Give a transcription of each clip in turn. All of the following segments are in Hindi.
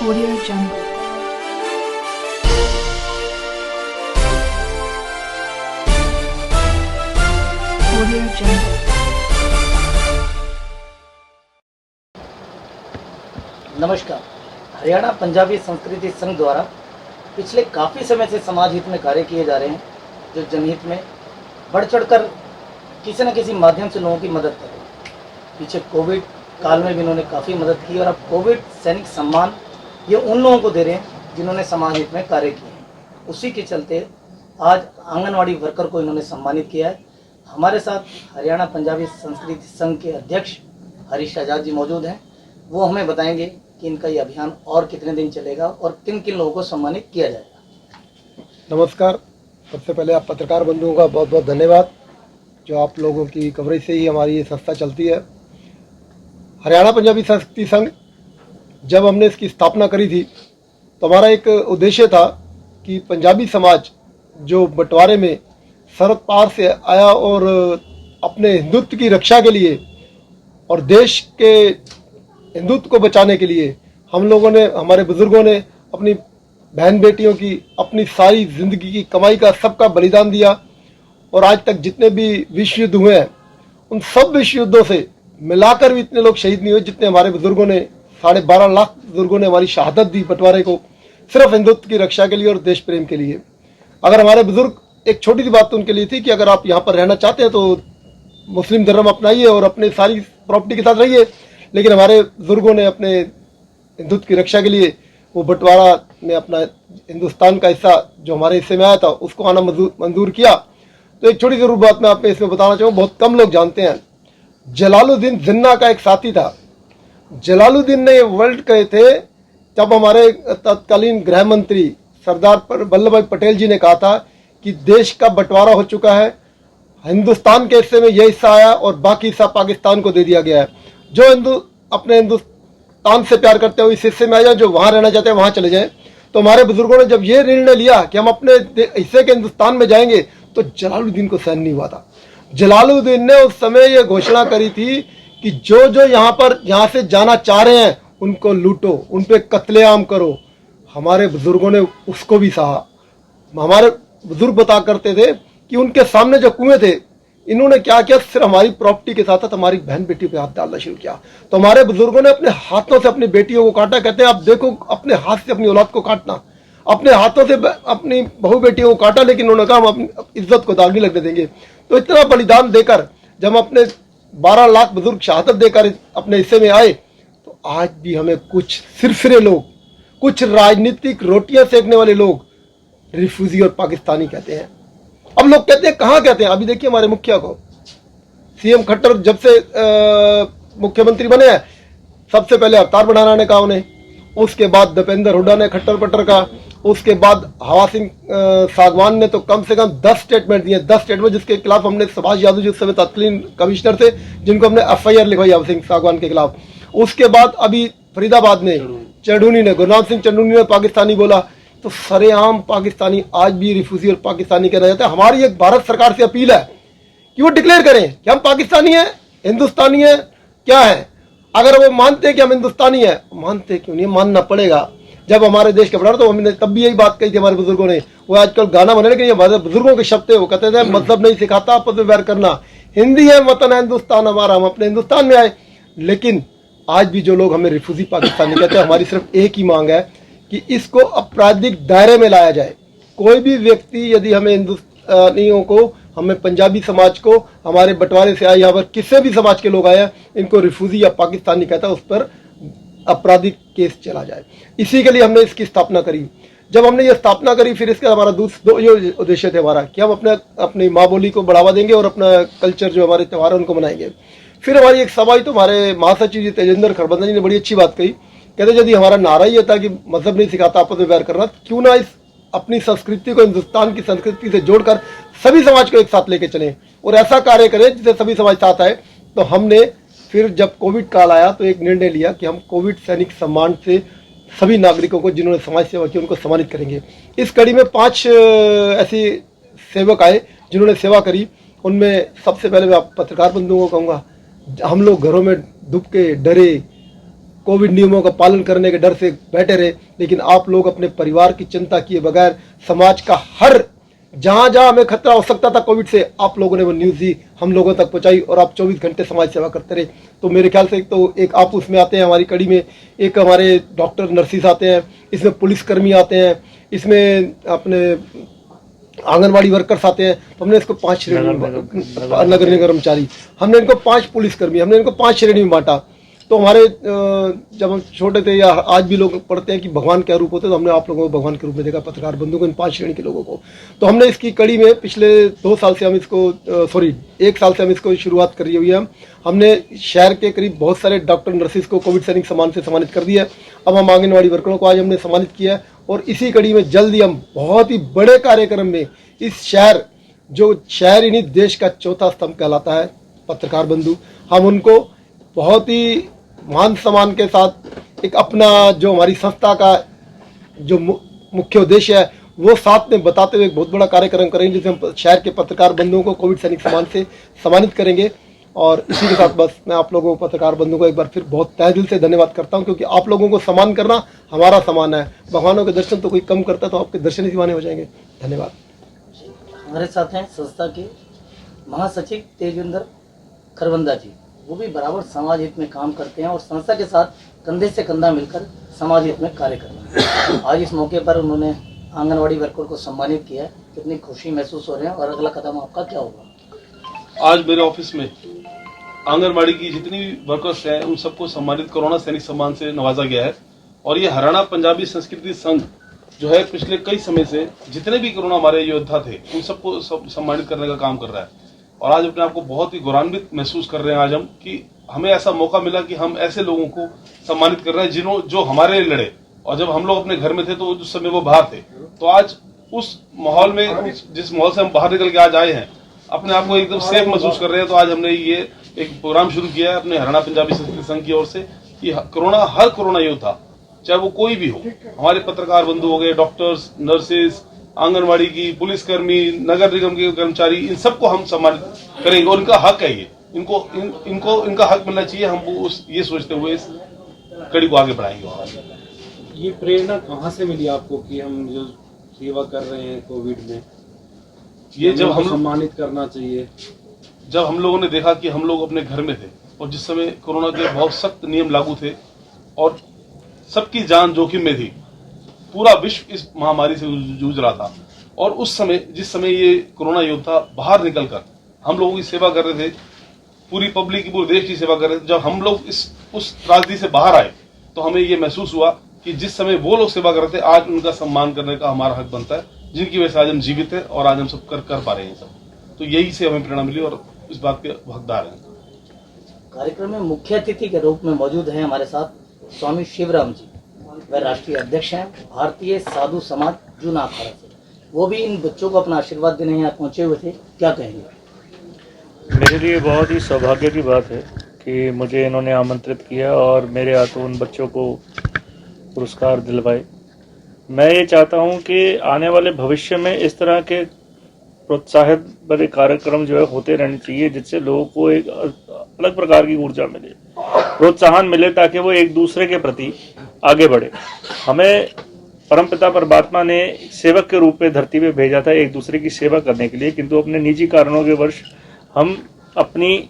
Audio Jungle. Audio Jungle. नमस्कार। हरियाणा पंजाबी संस्कृति संघ द्वारा पिछले काफ़ी समय से समाज हित में कार्य किए जा रहे हैं, जो जनहित में बढ़ चढ़कर किसी न किसी माध्यम से लोगों की मदद कर रहे हैं। पीछे कोविड काल में भी इन्होंने काफ़ी मदद की और अब कोविड सैनिक सम्मान ये उन लोगों को दे रहे हैं जिन्होंने समाज हित में कार्य किए हैं। उसी के चलते आज आंगनवाड़ी वर्कर को इन्होंने सम्मानित किया है। हमारे साथ हरियाणा पंजाबी संस्कृति संघ के अध्यक्ष हरीश आजाद जी मौजूद हैं। वो हमें बताएंगे कि इनका ये अभियान और कितने दिन चलेगा और किन किन लोगों को सम्मानित किया जाएगा। नमस्कार। सबसे पहले आप पत्रकार बंधुओं का बहुत बहुत धन्यवाद, जो आप लोगों की कवरेज से ही हमारी ये संस्था चलती है। हरियाणा पंजाबी संस्कृति संघ, जब हमने इसकी स्थापना करी थी तो हमारा एक उद्देश्य था कि पंजाबी समाज जो बंटवारे में सरहद पार से आया और अपने हिंदुत्व की रक्षा के लिए और देश के हिंदुत्व को बचाने के लिए हम लोगों ने, हमारे बुजुर्गों ने अपनी बहन बेटियों की, अपनी सारी जिंदगी की कमाई का सबका बलिदान दिया। और आज तक जितने भी विश्व युद्ध हुए हैं, उन सब विश्व युद्धों से मिलाकर भी इतने लोग शहीद नहीं हुए जितने हमारे बुजुर्गों ने, 12.5 लाख बुजुर्गों ने हमारी शहादत दी बंटवारे को, सिर्फ हिंदुत्व की रक्षा के लिए और देश प्रेम के लिए। अगर हमारे बुजुर्ग, एक छोटी सी बात तो उनके लिए थी कि अगर आप यहाँ पर रहना चाहते हैं तो मुस्लिम धर्म अपनाइए और अपने सारी प्रॉपर्टी के साथ रहिए, लेकिन हमारे बुजुर्गों ने अपने हिंदुत्व की रक्षा के लिए वो बंटवारा में अपना हिंदुस्तान का हिस्सा जो हमारे हिस्से में आया था उसको आना मंजूर किया। तो एक छोटी जरूर बात मैं आप में इसमें बताना चाहूँ, बहुत कम लोग जानते हैं। जलालुद्दीन जिन्ना का एक साथी था। जलालुद्दीन ने वर्ल्ड कहे थे जब हमारे तत्कालीन गृह मंत्री सरदार वल्लभ भाई पटेल जी ने कहा था कि देश का बंटवारा हो चुका है, हिंदुस्तान के हिस्से में यह हिस्सा आया और बाकी हिस्सा पाकिस्तान को दे दिया गया है। जो अपने हिंदुस्तान से प्यार करते हो इस हिस्से में आ जाए, जो वहाँ रहना चाहते हैं वहाँ चले जाएं। तो हमारे बुजुर्गों ने जब ये निर्णय लिया कि हम अपने हिस्से के हिंदुस्तान में जाएंगे, तो जलालुद्दीन को सहन नहीं हुआ था। जलालुद्दीन ने उस समय ये घोषणा करी थी कि जो यहाँ से जाना चाह रहे हैं उनको लूटो, उन पे कत्लेआम करो। हमारे बुजुर्गों ने उसको भी सहा। हमारे बुजुर्ग बता करते थे कि उनके सामने जो कुएं थे, इन्होंने क्या किया, सिर्फ हमारी प्रॉपर्टी के साथ साथ हमारी बहन बेटियों पे हाथ डालना शुरू किया। तो हमारे बुजुर्गों ने अपने हाथों से अपनी बेटियों को काटा। कहते हैं आप देखो, अपने हाथ से अपनी औलाद को काटना, अपने हाथों से अपनी बहू बेटियों को काटा, लेकिन उन्होंने कहा हम अपनी इज्जत को दाग नहीं लगने देंगे। तो इतना बलिदान देकर जब हम अपने 12 लाख बुजुर्ग शहादत देकर अपने हिस्से में आए, तो आज भी हमें कुछ सिरफिरे लोग, कुछ राजनीतिक रोटियां सेकने वाले लोग रिफ्यूजी और पाकिस्तानी कहते हैं। अब लोग कहते हैं कहाँ कहते हैं, अभी देखिए हमारे मुखिया को, सीएम खट्टर जब से मुख्यमंत्री बने हैं, सबसे पहले अवतार बढ़ाना ने कहा उन्हें, उसके बाद दीपेंद्र हुड्डा ने खट्टर पट्टर का, उसके बाद हवा सिंह सागवान ने तो कम से कम 10 स्टेटमेंट दिए, 10 स्टेटमेंट जिसके खिलाफ हमने सुभाष यादव जी उस समय तत्कालीन कमिश्नर थे, जिनको हमने FIR लिखवाई हवा सिंह सागवान के खिलाफ। उसके बाद अभी फरीदाबाद में चढ़ूनी ने, गुरनाम सिंह चढ़ूनी ने पाकिस्तानी बोला। तो सरेआम पाकिस्तानी आज भी रिफ्यूजी और पाकिस्तानी कहना जाता है। हमारी एक भारत सरकार से अपील है कि वो डिक्लेयर करें कि हम पाकिस्तानी हैं, हिंदुस्तानी हैं, क्या है। अगर वो मानते हैं कि हम हिंदुस्तानी हैं, मानते क्यों नहीं, मानना पड़ेगा। जब हमारे देश के बड़ा तो हमने तब भी यही बात कही थी हमारे बुजुर्गों ने। वो आजकल गाना बने, लेकिन ये हमारे बुजुर्गों के शब्द थे। वो कहते थे मजहब नहीं सिखाता आपस में बैर करना, हिंदी है वतन है हिंदुस्तान हमारा, हम अपने हिंदुस्तान में आए। लेकिन आज भी जो लोग हमें रिफ्यूजी पाकिस्तानी कहते हैं, हमारी सिर्फ एक ही मांग है कि इसको आपराधिक दायरे में लाया जाए। कोई भी व्यक्ति यदि हमें हिंदुस्तानियों को, हमें पंजाबी समाज को, हमारे बंटवारे से आए या फिर किसी भी समाज के लोग आए हैं, इनको रिफ्यूजी या पाकिस्तानी कहता है, उस पर आपराधिक केस चला जाए। इसी के लिए हमने इसकी स्थापना करी। जब हमने ये स्थापना करी, फिर इसका हमारा दो ये उद्देश्य थे हमारा कि हम अपनी माँ बोली को बढ़ावा देंगे और अपना कल्चर जो हमारे त्यौहार है उनको मनाएंगे। फिर हमारी एक सभा हुई, तो हमारे महासचिव जी तेजेंद्र खरबंदा जी ने बड़ी अच्छी बात कही। कहते यदि हमारा नारा ही था कि मजहब नहीं सिखाता आपस में बैर करना, क्यों ना इस अपनी संस्कृति को हिंदुस्तान की संस्कृति से जोड़कर सभी समाज को एक साथ लेके चलें और ऐसा कार्य करें जिससे सभी समाज साथ आए। तो हमने फिर जब कोविड काल आया तो एक निर्णय लिया कि हम कोविड सैनिक सम्मान से सभी नागरिकों को जिन्होंने समाज सेवा की उनको सम्मानित करेंगे। इस कड़ी में 5 ऐसे सेवक आए जिन्होंने सेवा करी। उनमें सबसे पहले मैं आप पत्रकार बंधुओं को कहूँगा, हम लोग घरों में डूब के डरे, कोविड नियमों का पालन करने के डर से बैठे रहे, लेकिन आप लोग अपने परिवार की चिंता किए बगैर समाज का हर जहां जहां हमें खतरा हो सकता था कोविड से, आप लोगों ने वो न्यूज़ दी, हम लोगों तक पहुंचाई और आप 24 घंटे समाज सेवा करते रहे। तो मेरे ख्याल से एक आप उसमें आते हैं हमारी कड़ी में, एक हमारे डॉक्टर नर्सिस आते हैं, इसमें पुलिसकर्मी आते हैं, इसमें अपने आंगनवाड़ी वर्कर्स आते हैं। तो हमने इसको 5 श्रेणी में, नगर निगम कर्मचारी, हमने इनको 5 पुलिसकर्मी, हमने इनको 5 श्रेणी में बांटा। तो हमारे जब हम छोटे थे या आज भी लोग पढ़ते हैं कि भगवान क्या रूप होते हैं, तो हमने आप लोगों को भगवान के रूप में देखा, पत्रकार बंधुओं को, इन 5 श्रेणी के लोगों को। तो हमने इसकी कड़ी में पिछले 2 साल से हम इसको 1 साल से हम इसको शुरुआत कर रही हुई है। हमने शहर के करीब बहुत सारे डॉक्टर नर्सिस को कोविड सैनिक सम्मान से सम्मानित कर दिया है। अब हम आंगनवाड़ी वर्करों को आज हमने सम्मानित किया है और इसी कड़ी में जल्द ही हम बहुत ही बड़े कार्यक्रम में इस शहर, जो शहर ही नहीं देश का चौथा स्तंभ कहलाता है पत्रकार बंधु, हम उनको बहुत ही मान सम्मान के साथ एक अपना जो हमारी संस्था का जो मुख्य उद्देश्य है वो साथ में बताते हुए एक बहुत बड़ा कार्यक्रम करेंगे, जिसे हम शहर के पत्रकार बंधुओं को कोविड सैनिक सम्मान से सम्मानित करेंगे। और इसी के साथ बस मैं आप लोगों को, पत्रकार बंधुओं को एक बार फिर बहुत तहे दिल से धन्यवाद करता हूं, क्योंकि आप लोगों को सम्मान करना हमारा सम्मान है। भगवानों के दर्शन तो कोई कम करता है, तो आपके दर्शन ही दीवाने हो जाएंगे। धन्यवाद। हमारे साथ हैं संस्था के महासचिव तेजविंदर खरबंदा जी, वो भी बराबर समाज हित में काम करते हैं और संस्था के साथ कंधे से कंधा मिलकर समाज हित में कार्य कर रहे हैं। आज इस मौके पर उन्होंने आंगनवाड़ी वर्कर को सम्मानित किया है, कितनी खुशी महसूस हो रही है और अगला कदम आपका क्या होगा? आज मेरे ऑफिस में आंगनबाड़ी की जितनी भी वर्कर्स हैं उन सबको सम्मानित कोरोना सैनिक सम्मान से नवाजा गया है। और ये हरियाणा पंजाबी संस्कृति संघ जो है पिछले कई समय से जितने भी कोरोना हमारे योद्धा थे उन सबको सम्मानित करने का काम कर रहा है। और आज अपने आप को बहुत ही गौरवान्वित महसूस कर रहे हैं आज हम, कि हमें ऐसा मौका मिला कि हम ऐसे लोगों को सम्मानित कर रहे हैं जो हमारे लिए लड़े, और जब हम लोग अपने घर में थे तो उस समय वो बाहर थे। तो आज उस माहौल में, जिस माहौल से हम बाहर निकल के आज आए हैं, अपने आप को एकदम सेफ महसूस कर रहे हैं। तो आज हमने ये एक प्रोग्राम शुरू किया है अपने हरियाणा पंजाबी संस्कृति संघ की ओर से कि हर कोरोना योद्धा, चाहे वो कोई भी हो, हमारे पत्रकार बंधु हो गए, डॉक्टर्स, नर्सेज, आंगनवाड़ी की, पुलिसकर्मी, नगर निगम के कर्मचारी, इन सबको हम सम्मानित करेंगे। और इनका हक है ये, इनको इनका हक मिलना चाहिए। हम वो ये सोचते हुए इस कड़ी को आगे बढ़ाएंगे। ये प्रेरणा कहाँ से मिली आपको कि हम जो सेवा कर रहे हैं कोविड में, ये जब हम सम्मानित करना चाहिए? जब हम लोगों ने देखा कि हम लोग अपने घर में थे और जिस समय कोरोना के बहुत सख्त नियम लागू थे और सबकी जान जोखिम में थी, पूरा विश्व इस महामारी से जूझ रहा था, और उस समय जिस समय ये कोरोना योद्धा बाहर निकलकर हम लोगों की सेवा कर रहे थे, पूरी पब्लिक की, पूरे देश की सेवा कर रहे थे, जब हम लोग उस त्रासदी से बाहर आए तो हमें ये महसूस हुआ कि जिस समय वो लोग सेवा कर रहे थे, आज उनका सम्मान करने का हमारा हक बनता है, जिनकी वजह से आज हम जीवित हैं और आज हम सब कर पा रहे हैं सब। तो यही से हमें प्रेरणा मिली और इस बात के हकदार हैं। कार्यक्रम में मुख्य अतिथि के रूप में मौजूद हैं हमारे साथ स्वामी शिवराम जी, वह राष्ट्रीय अध्यक्ष हैं भारतीय साधु समाज जूना अखाड़ा से। वो भी इन बच्चों को अपना आशीर्वाद देने यहाँ पहुंचे हुए थे, क्या कहेंगे? मेरे लिए बहुत ही सौभाग्य की बात है कि मुझे इन्होंने आमंत्रित किया और मेरे हाथों उन बच्चों को पुरस्कार दिलवाए। मैं ये चाहता हूँ कि आने वाले भविष्य में इस तरह के प्रोत्साहित बड़े कार्यक्रम जो है होते रहने चाहिए, जिससे लोगों को एक अलग प्रकार की ऊर्जा मिले, प्रोत्साहन मिले, ताकि वो एक दूसरे के प्रति आगे बढ़े। हमें परमपिता परमात्मा ने सेवक के रूप में धरती पे भेजा था एक दूसरे की सेवा करने के लिए, किंतु अपने निजी कारणों के वर्ष हम अपनी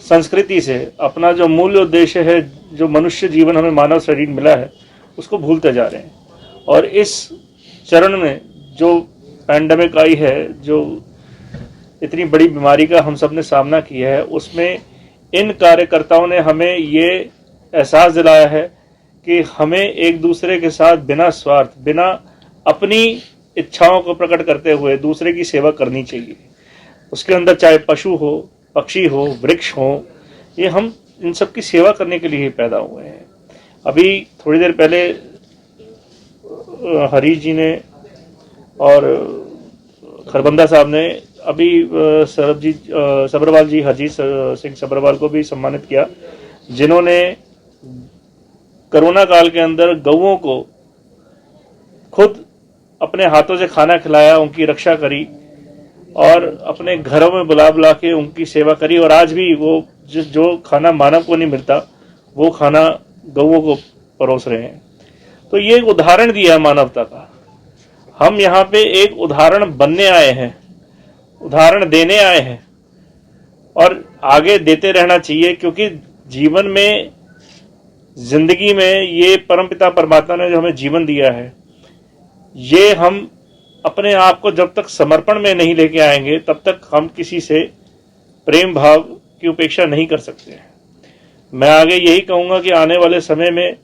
संस्कृति से, अपना जो मूल उद्देश्य है, जो मनुष्य जीवन हमें मानव शरीर मिला है, उसको भूलते जा रहे हैं। और इस चरण में जो पैंडेमिक आई है, जो इतनी बड़ी बीमारी का हम सब ने सामना किया है, उसमें इन कार्यकर्ताओं ने हमें ये एहसास दिलाया है कि हमें एक दूसरे के साथ बिना स्वार्थ, बिना अपनी इच्छाओं को प्रकट करते हुए दूसरे की सेवा करनी चाहिए। उसके अंदर चाहे पशु हो, पक्षी हो, वृक्ष हो, ये हम इन सब की सेवा करने के लिए ही पैदा हुए हैं। अभी थोड़ी देर पहले हरीश जी ने और खरबंदा साहब ने अभी सब्रवाल जी, हरजीत सिंह सब्रवाल को भी सम्मानित किया, जिन्होंने कोरोना काल के अंदर गौओं को खुद अपने हाथों से खाना खिलाया, उनकी रक्षा करी और अपने घरों में बुला के उनकी सेवा करी। और आज भी वो जो खाना मानव को नहीं मिलता, वो खाना गौओं को परोस रहे हैं। तो ये एक उदाहरण दिया है मानवता का। हम यहाँ पे एक उदाहरण बनने आए हैं, उदाहरण देने आए हैं और आगे देते रहना चाहिए, क्योंकि जीवन में, जिंदगी में ये परमपिता परमात्मा ने जो हमें जीवन दिया है, ये हम अपने आप को जब तक समर्पण में नहीं लेके आएंगे तब तक हम किसी से प्रेम भाव की उपेक्षा नहीं कर सकते। मैं आगे यही कहूँगा कि आने वाले समय में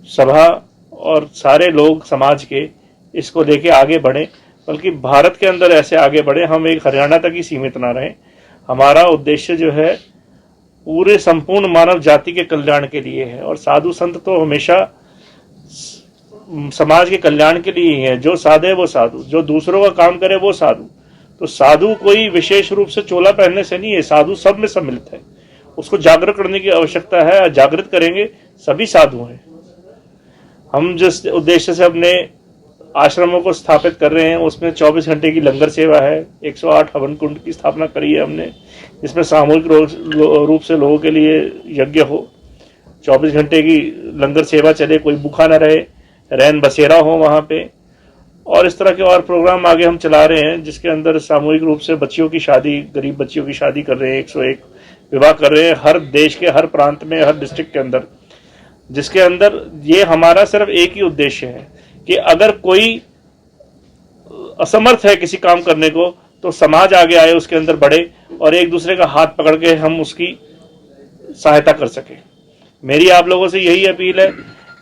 सभा और सारे लोग समाज के इसको लेके आगे बढ़ें, बल्कि भारत के अंदर ऐसे आगे बढ़े, हम एक हरियाणा तक ही सीमित ना रहें। हमारा उद्देश्य जो है पूरे संपूर्ण मानव जाति के कल्याण के लिए है, और साधु संत तो हमेशा समाज के कल्याण के लिए ही है। जो साधे वो साधु, जो दूसरों का काम करे वो साधु। तो साधु कोई विशेष रूप से चोला पहनने से नहीं है, साधु सब में सम्मिलित है। उसको जागृत करने की आवश्यकता है, जागृत करेंगे सभी साधु हैं। हम जिस उद्देश्य से अपने आश्रमों को स्थापित कर रहे हैं उसमें 24 घंटे की लंगर सेवा है, 108 हवन कुंड की स्थापना करी है हमने, जिसमें सामूहिक रूप से लोगों के लिए यज्ञ हो, 24 घंटे की लंगर सेवा चले, कोई भूखा न रहे, रैन बसेरा हो वहाँ पे। और इस तरह के और प्रोग्राम आगे हम चला रहे हैं, जिसके अंदर सामूहिक रूप से बच्चियों की शादी, गरीब बच्चियों की शादी कर रहे हैं, 101 विवाह कर रहे हैं हर देश के हर प्रांत में, हर डिस्ट्रिक्ट के अंदर। जिसके अंदर ये हमारा सिर्फ एक ही उद्देश्य है कि अगर कोई असमर्थ है किसी काम करने को तो समाज आगे आए, उसके अंदर बढ़े और एक दूसरे का हाथ पकड़ के हम उसकी सहायता कर सके। मेरी आप लोगों से यही अपील है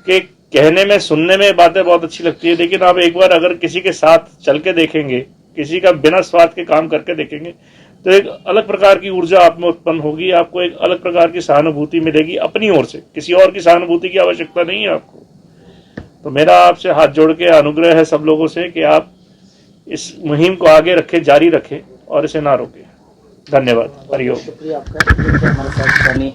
कि कहने में, सुनने में बातें बहुत अच्छी लगती है, लेकिन आप एक बार अगर किसी के साथ चल के देखेंगे, किसी का बिना स्वार्थ के काम करके देखेंगे, तो एक अलग प्रकार की ऊर्जा आप में उत्पन्न होगी। आपको एक अलग प्रकार की सहानुभूति मिलेगी अपनी ओर से, किसी और की सहानुभूति की आवश्यकता नहीं है आपको। तो मेरा आपसे हाथ जोड़ के अनुग्रह है सब लोगों से कि आप इस मुहिम को आगे रखें, जारी रखें और इसे ना रोकें। धन्यवाद। हरिओम। शुक्रिया आपका। हमारे साथ स्वामी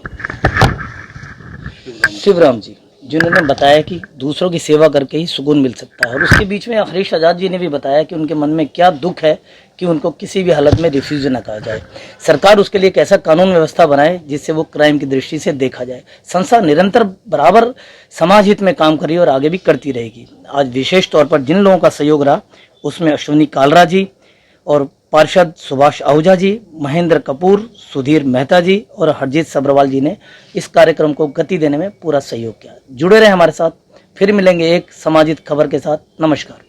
शिवराम जी, जिन्होंने बताया कि दूसरों की सेवा करके ही सुकून मिल सकता है। और उसके बीच में हरीश आजाद जी ने भी बताया कि उनके मन में क्या दुख है कि उनको किसी भी हालत में रिफ्यूज न कहा जाए। सरकार उसके लिए एक ऐसा कानून व्यवस्था बनाए जिससे वो क्राइम की दृष्टि से देखा जाए। संस्था निरंतर बराबर समाज हित में काम करी और आगे भी करती रहेगी। आज विशेष तौर पर जिन लोगों का सहयोग रहा उसमें अश्विनी कालरा जी और पार्षद सुभाष आहूजा जी, महेंद्र कपूर, सुधीर मेहता जी और हरजीत सब्रवाल जी ने इस कार्यक्रम को गति देने में पूरा सहयोग किया। जुड़े रहे हमारे साथ, फिर मिलेंगे एक समाजित खबर के साथ। नमस्कार।